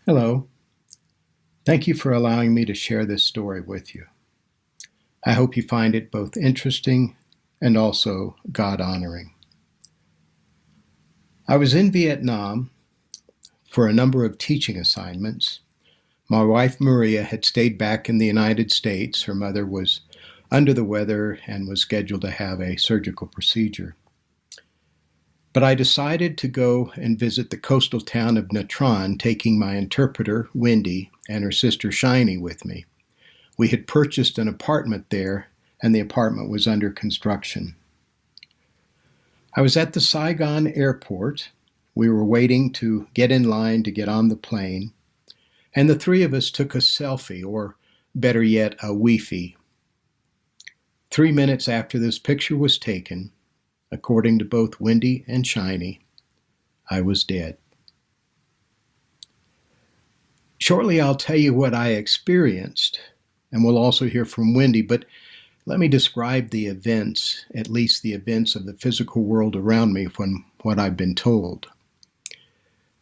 Hello. Thank you for allowing me to share this story with you. I hope you find it both interesting and also God-honoring. I was in Vietnam for a number of teaching assignments. My wife Maria had stayed back in the United States. Her mother was under the weather and was scheduled to have a surgical procedure. But I decided to go and visit the coastal town of Nha Trang, taking my interpreter, Wendy, and her sister, Shiny, with me. We had purchased an apartment there, and the apartment was under construction. I was at the Saigon airport. We were waiting to get in line to get on the plane, and the three of us took a selfie, or better yet, a Wi-Fi. 3 minutes after this picture was taken, according to both Wendy and Shiny, I was dead. Shortly, I'll tell you what I experienced, and we'll also hear from Wendy, but let me describe the events, at least the events of the physical world around me from what I've been told.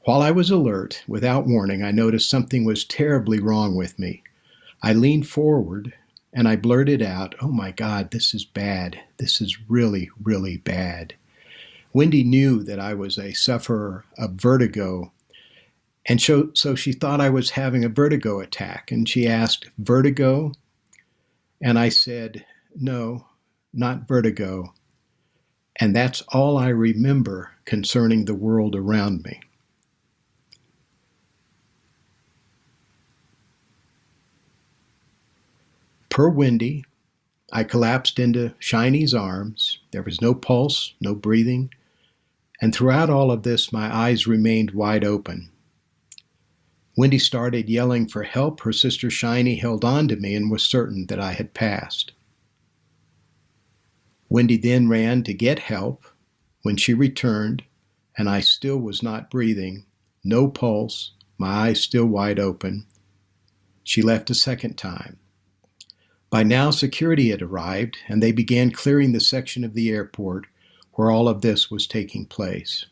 While I was alert, without warning, I noticed something was terribly wrong with me. I leaned forward and I blurted out, "Oh my God, this is bad. This is really, really bad." Wendy knew that I was a sufferer of vertigo, and so she thought I was having a vertigo attack, and she asked, "Vertigo?" And I said, "No, not vertigo." And that's all I remember concerning the world around me. Per Wendy, I collapsed into Shiny's arms. There was no pulse, no breathing, and throughout all of this, my eyes remained wide open. Wendy started yelling for help. Her sister Shiny held on to me and was certain that I had passed. Wendy then ran to get help. When she returned, and I still was not breathing, no pulse, my eyes still wide open, she left a second time. By now, security had arrived, and they began clearing the section of the airport where all of this was taking place.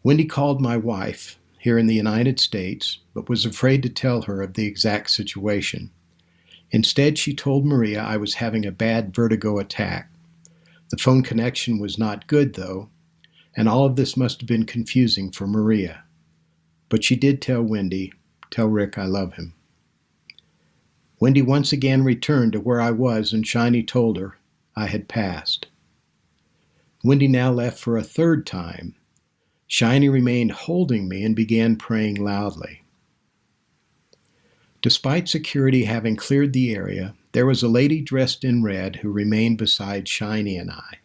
Wendy called my wife here in the United States, but was afraid to tell her of the exact situation. Instead, she told Maria I was having a bad vertigo attack. The phone connection was not good, though, and all of this must have been confusing for Maria. But she did tell Wendy, "Tell Rick I love him." Wendy once again returned to where I was, and Shiny told her I had passed. Wendy now left for a third time. Shiny remained holding me and began praying loudly. Despite security having cleared the area, there was a lady dressed in red who remained beside Shiny and I.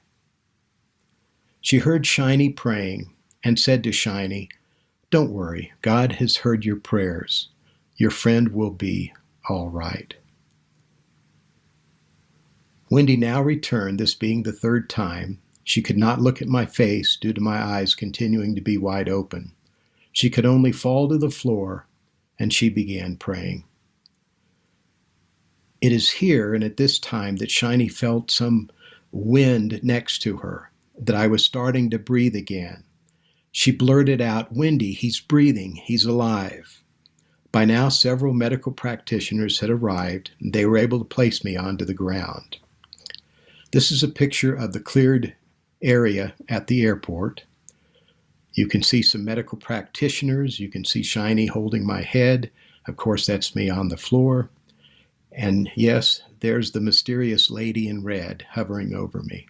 She heard Shiny praying and said to Shiny, "Don't worry, God has heard your prayers. Your friend will be all right." Wendy now returned, this being the third time. She could not look at my face due to my eyes continuing to be wide open. She could only fall to the floor, and she began praying. It is here and at this time that Shiny felt some wind next to her, that I was starting to breathe again. She blurted out, "Wendy, he's breathing, he's alive." By now, several medical practitioners had arrived, and they were able to place me onto the ground. This is a picture of the cleared area at the airport. You can see some medical practitioners. You can see Shiny holding my head. Of course, that's me on the floor. And yes, there's the mysterious lady in red hovering over me.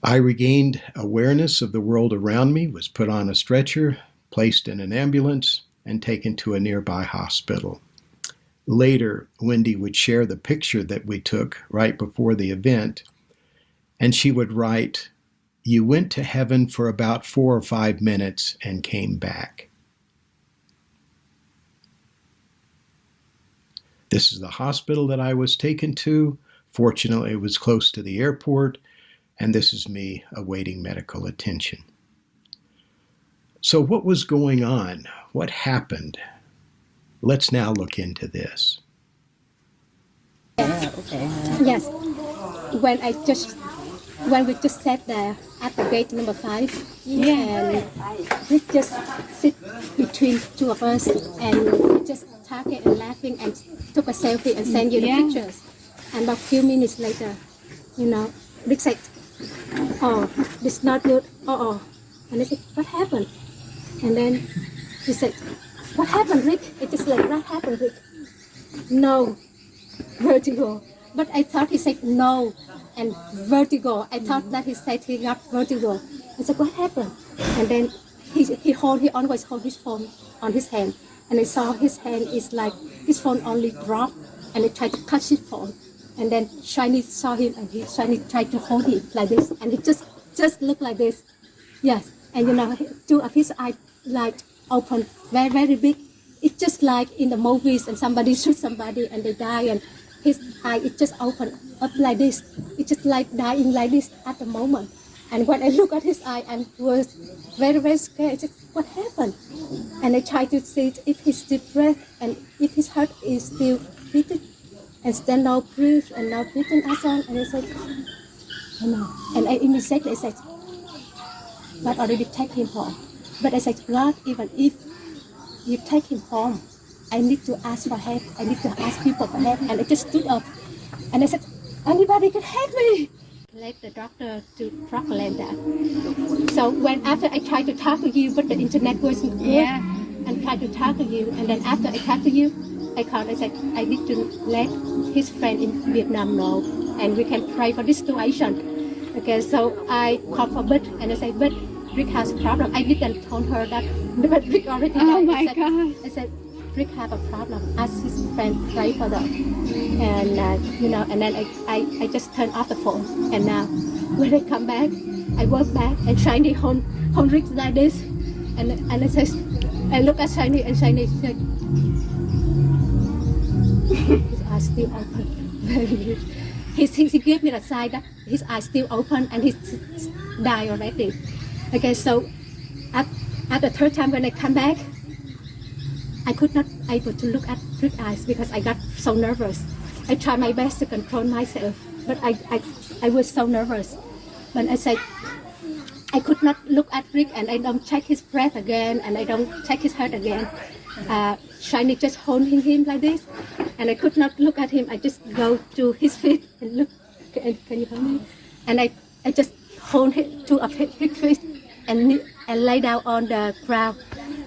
I regained awareness of the world around me, was put on a stretcher, placed in an ambulance, and taken to a nearby hospital. Later, Wendy would share the picture that we took right before the event, and she would write, "You went to heaven for about 4 or 5 minutes and came back." This is the hospital that I was taken to. Fortunately, it was close to the airport, and this is me awaiting medical attention. So what was going on? What happened? Let's now look into this. Yes. When I just when we just sat there at the gate number 5, Yeah. and we just sit between two of us and just talking and laughing and took a selfie and send you the Yeah. pictures. And about a few minutes later, Rick said, "Oh, this is not good. Oh." And I said, "What happened?" And then he said, "What happened, Rick?" It just like, "What happened, Rick?" "No, vertigo." But I thought he said no and vertigo. I thought that he said he got vertigo. I said, "What happened?" And then he always hold his phone on his hand. And I saw his hand is like, his phone only dropped, and I tried to touch his phone. And then Shiny saw him, and Shiny tried to hold him like this, and he just looked like this. Yes, and two of his eyes like open very, very big. It's just like in the movies, and somebody shoots somebody and they die, and his eye it just open up like this. It's just like dying like this at the moment. And when I look at his eye, I was very, very scared. I said, "What happened?" And I tried to see if he still breathe and if his heart is still beating. And then now breathe and now breathing as on. And I said, "Oh no." And I immediately said, "God already take him home." But I said, "God, even if you take him home, I need to ask for help. I need to ask people for help." And I just stood up and I said, "Anybody can help me." Let the doctor to proclaim that. So when after I tried to talk to you, but the internet wasn't good, Yeah. and tried to talk to you, and then after I talked to you, I called. I said, "I need to let his friend in Vietnam know, and we can pray for this situation." Okay, so I called for Bit, and I said, "But Rick has a problem." I didn't tell her that, but Rick already died. Oh my I said, God. I said, "Rick have a problem. Ask his friend pray for them." And and then I just turned off the phone. And now when I come back, I walk back and Shiny hold Rick like this, and I said, I look at Shiny, and Shiny said, his eyes still open. Very. He gave me the sign that his eyes still open and he's died already. Okay, so at the third time when I come back, I could not able to look at Rick's eyes because I got so nervous. I tried my best to control myself, but I was so nervous. But I said, I could not look at Rick, and I don't check his breath again, and I don't check his heart again. Shiny just holding him like this, and I could not look at him. I just go to his feet and look. Can you hold me? And I just hold two of his feet and lay down on the ground.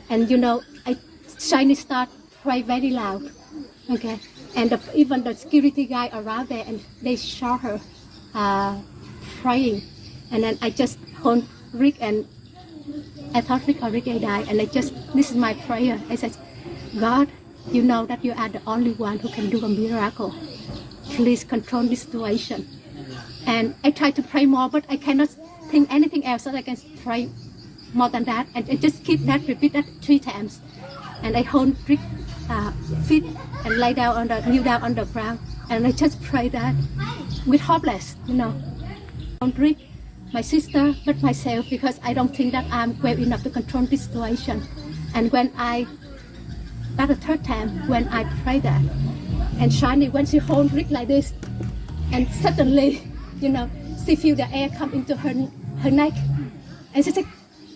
And Shiny start pray very loud. Okay, and even the security guy around there, and they saw her praying. And then I just hold Rick, and I thought Rick already died, and this is my prayer. I said, "God, you know that you are the only one who can do a miracle. Please control this situation." And I try to pray more, but I cannot think anything else that I can pray more than that. And I just repeat that 3 times. And I hold Rick feet and kneel down on the ground, and I just pray that with hopeless, Don't Rick, my sister, but myself, because I don't think that I'm well enough to control this situation. And that's the third time when I pray that, and Shiny, when she hold Rick like this, and suddenly, she feel the air come into her neck, and she said,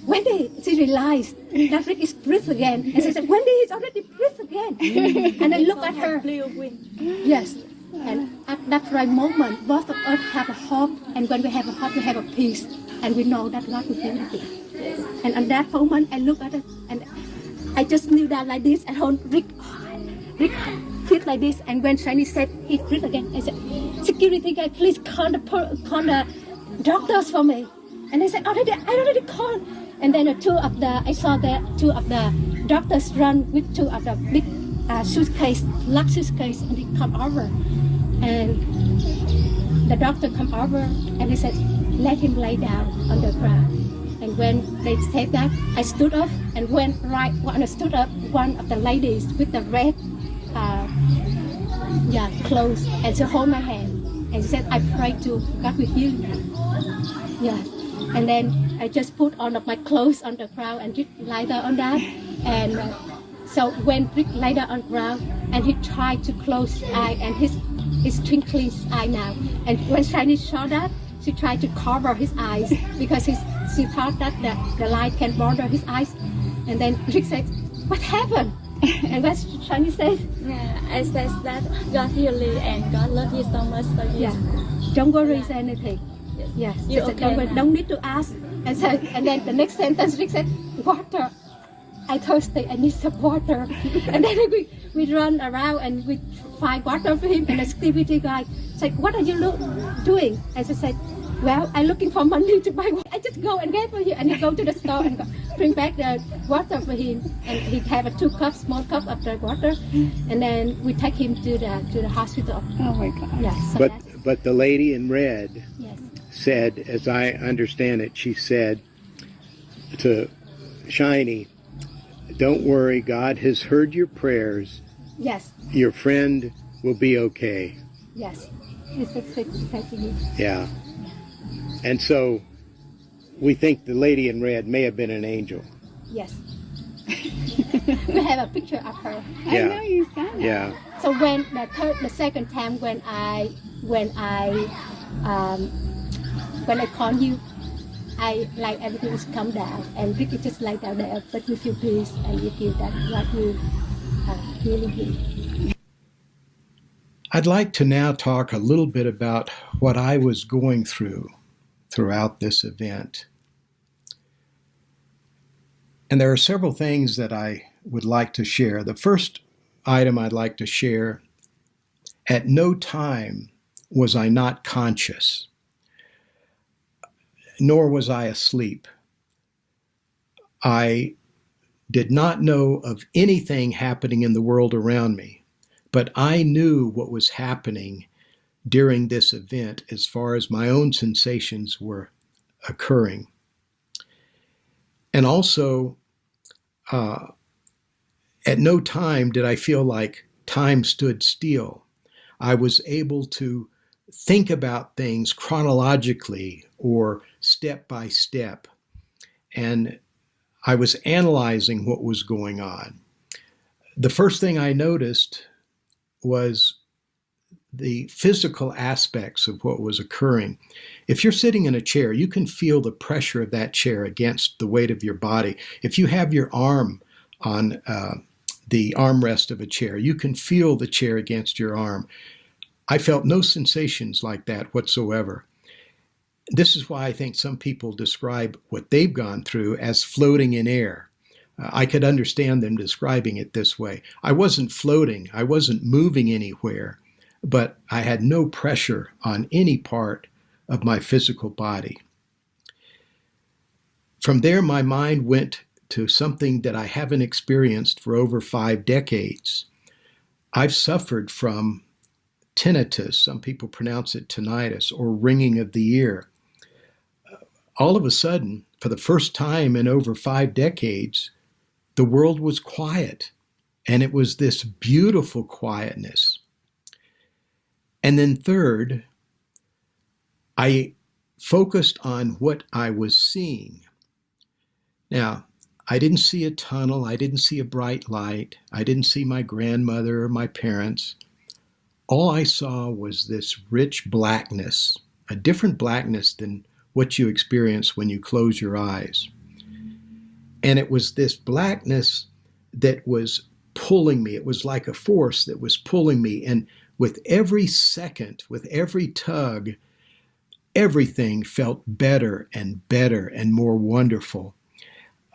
"Wendy," she realized that Rick is breathing again. And she said, "Wendy, he's already breathing again." And I look at her. Yes. And at that right moment, both of us have a hope. And when we have a hope, we have a peace. And we know that God will heal it. And at that moment, I look at it, and I just kneel down like this and hold Rick feet like this. And when Shiny said he breathed again, I said, "Security guy, please call the doctors for me." And I said, I already called. And then I saw that 2 of the doctors run with 2 of the big large suitcase, and they come over. And the doctor come over, and he said, "Let him lay down on the ground." And when they said that, I stood up, and when I stood up, one of the ladies with the red clothes, and she hold my hand, and she said, "I pray to God will heal you." Yeah. And then I just put all of my clothes on the ground and just lie down on that. And so when Rick lay down on the ground, and he tried to close his eye, and his twinkling eye now. And when Shiny saw that, she tried to cover his eyes because she thought that the light can bother his eyes. And then Rick said, "What happened?" And what Shani said, Yeah, I said that God heal you and God love you so much. So "Yeah, don't worry anything. Yes, You're she said, okay now. don't need to ask." And then the next sentence, Rick said, "Water. I thirsty. I need some water." And then we run around and we find water for him. And the security guy said, "What are you doing?" And she said, "Well, I'm looking for money to buy water. I just go and get for you." And he go to the store and bring back the water for him. And he have a 2 cups, small cup of the water. And then we take him to the hospital. Oh my God. Yes. So But the lady in red yes. said, as I understand it, she said to Shiny, "Don't worry, God has heard your prayers. Yes. Your friend will be okay." Yes. It's exactly. Yeah. And so we think the lady in red may have been an angel. Yes. We have a picture of her. I know you said that. Yeah. So when the second time when I call you, I like everything is calm down and Ricky just lie down there, but we feel peace and we feel that God will healing him. I'd like to now talk a little bit about what I was going throughout this event. And there are several things that I would like to share. The first item I'd like to share: at no time was I not conscious, nor was I asleep. I did not know of anything happening in the world around me, but I knew what was happening during this event as far as my own sensations were occurring. And also, at no time did I feel like time stood still. I was able to think about things chronologically or step by step. And I was analyzing what was going on. The first thing I noticed was the physical aspects of what was occurring. If you're sitting in a chair, you can feel the pressure of that chair against the weight of your body. If you have your arm on the armrest of a chair, you can feel the chair against your arm. I felt no sensations like that whatsoever. This is why I think some people describe what they've gone through as floating in air. I could understand them describing it this way. I wasn't floating, I wasn't moving anywhere, but I had no pressure on any part of my physical body. From there, my mind went to something that I haven't experienced for over 5 decades. I've suffered from tinnitus, some people pronounce it tinnitus, or ringing of the ear. All of a sudden, for the first time in over 5 decades, the world was quiet, and it was this beautiful quietness. And then third, I focused on what I was seeing. Now, I didn't see a tunnel, I didn't see a bright light, I didn't see my grandmother or my parents. All I saw was this rich blackness, a different blackness than what you experience when you close your eyes. And it was this blackness that was pulling me. It was like a force that was pulling me. And with every second, with every tug, everything felt better and more wonderful.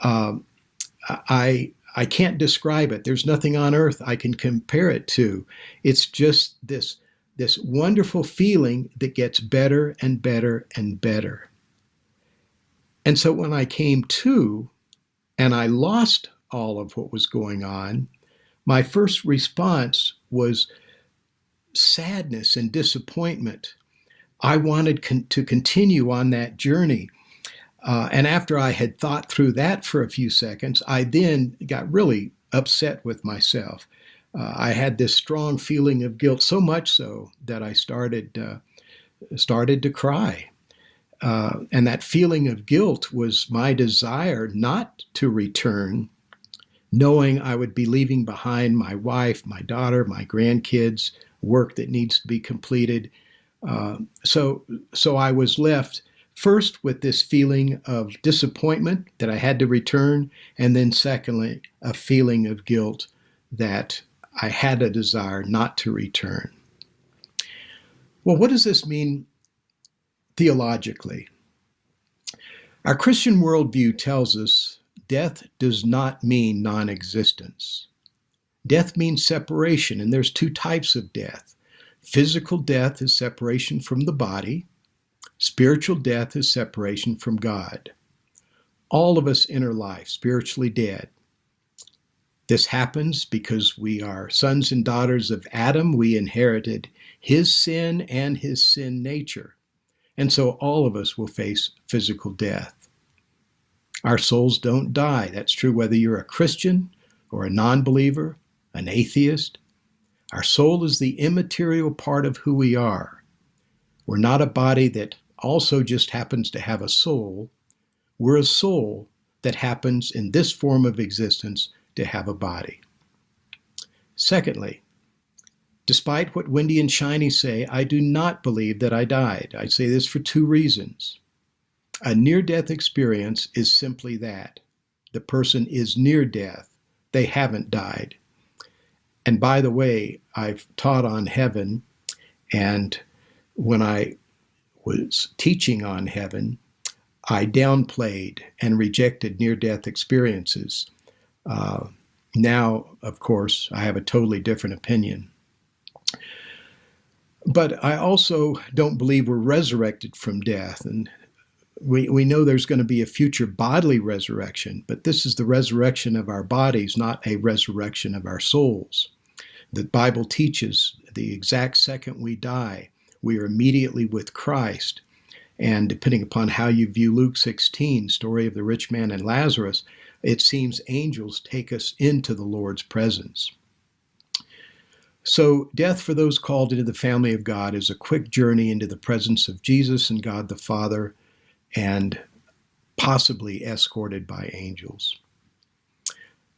I can't describe it. There's nothing on earth I can compare it to. It's just this wonderful feeling that gets better and better and better. And so when I came to, and I lost all of what was going on, my first response was sadness and disappointment. I wanted to continue on that journey. And after I had thought through that for a few seconds, I then got really upset with myself. I had this strong feeling of guilt, so much so that I started to cry. And that feeling of guilt was my desire not to return, knowing I would be leaving behind my wife, my daughter, my grandkids, work that needs to be completed. So I was left first with this feeling of disappointment that I had to return, and then secondly, a feeling of guilt that I had a desire not to return. Well, what does this mean theologically? Our Christian worldview tells us death does not mean non-existence. Death means separation, and there's two types of death. Physical death is separation from the body. Spiritual death is separation from God. All of us enter life spiritually dead. This happens because we are sons and daughters of Adam. We inherited his sin and his sin nature. And so all of us will face physical death. Our souls don't die. That's true whether you're a Christian or a non-believer, an atheist. Our soul is the immaterial part of who we are. We're not a body that also just happens to have a soul. We're a soul that happens in this form of existence to have a body. Secondly, despite what Wendy and Shiny say, I do not believe that I died. I say this for two reasons. A near-death experience is simply that. The person is near death. They haven't died. And by the way, I've taught on heaven, and when I was teaching on heaven, I downplayed and rejected near-death experiences. Now, of course, I have a totally different opinion. But I also don't believe we're resurrected from death. And we know there's going to be a future bodily resurrection, but this is the resurrection of our bodies, not a resurrection of our souls. The Bible teaches the exact second we die, we are immediately with Christ. And depending upon how you view Luke 16, story of the rich man and Lazarus, it seems angels take us into the Lord's presence. So death for those called into the family of God is a quick journey into the presence of Jesus and God the Father, and possibly escorted by angels.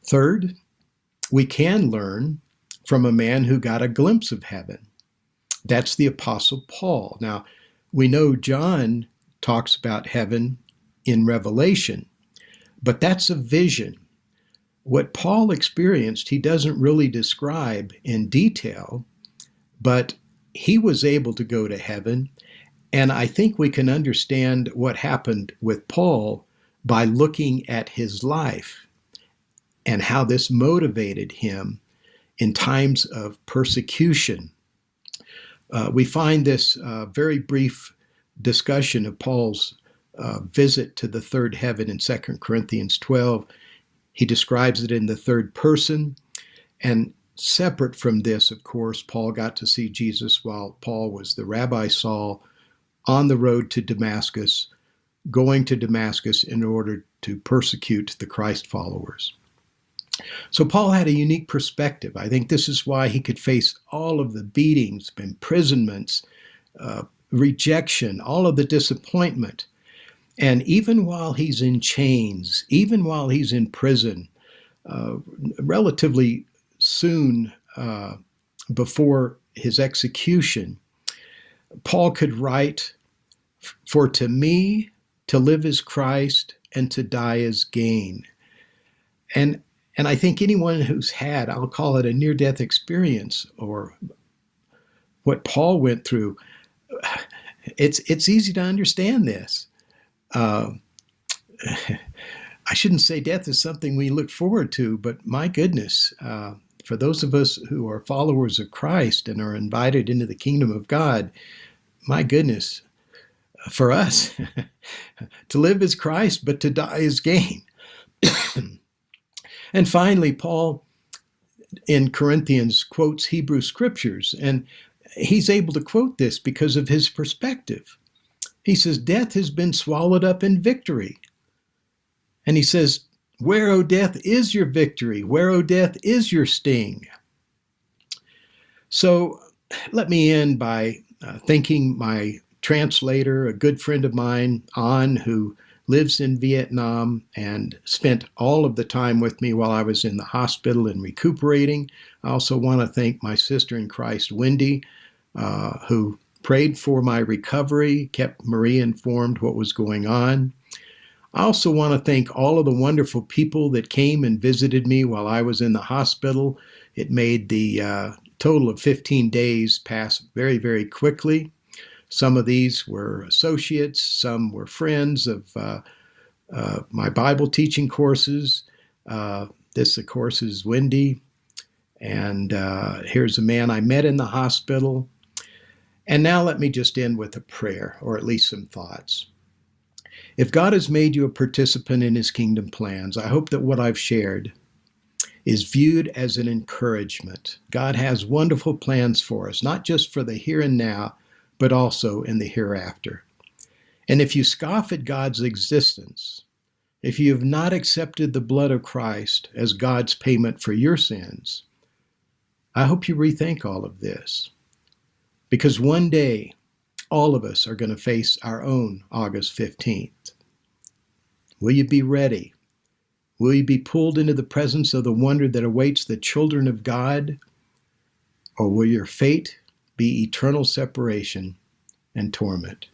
Third, we can learn from a man who got a glimpse of heaven. That's the Apostle Paul. Now, we know John talks about heaven in Revelation, but that's a vision. What Paul experienced, he doesn't really describe in detail, but he was able to go to heaven. And I think we can understand what happened with Paul by looking at his life and how this motivated him in times of persecution. We find this very brief discussion of Paul's visit to the third heaven in 2 Corinthians 12. He describes it in the third person. And separate from this, of course, Paul got to see Jesus while Paul was the Rabbi Saul on the road to Damascus, going to Damascus in order to persecute the Christ followers. So Paul had a unique perspective. I think this is why he could face all of the beatings, imprisonments, rejection, all of the disappointment. And even while he's in chains, even while he's in prison, relatively soon before his execution, Paul could write, "For to me, to live is Christ, and to die is gain." And I think anyone who's had, I'll call it a near-death experience, or what Paul went through, it's easy to understand this. I shouldn't say death is something we look forward to, but my goodness, for those of us who are followers of Christ and are invited into the kingdom of God, my goodness, for us, to live is Christ, but to die is gain. And finally, Paul in Corinthians quotes Hebrew scriptures, and he's able to quote this because of his perspective. He says, death has been swallowed up in victory. And he says, where, O death, is your victory? Where, O death, is your sting? So let me end by thanking my translator, a good friend of mine, An, who lives in Vietnam and spent all of the time with me while I was in the hospital and recuperating. I also want to thank my sister in Christ, Wendy, who prayed for my recovery, kept Maria informed what was going on. I also want to thank all of the wonderful people that came and visited me while I was in the hospital. It made the total of 15 days pass very, very quickly. Some of these were associates, some were friends of my Bible teaching courses. This, of course, is Wendy. And here's a man I met in the hospital. And now let me just end with a prayer, or at least some thoughts. If God has made you a participant in his kingdom plans, I hope that what I've shared is viewed as an encouragement. God has wonderful plans for us, not just for the here and now, but also in the hereafter. And if you scoff at God's existence, if you have not accepted the blood of Christ as God's payment for your sins, I hope you rethink all of this. Because one day, all of us are going to face our own August 15th. Will you be ready? Will you be pulled into the presence of the wonder that awaits the children of God? Or will your fate be eternal separation and torment?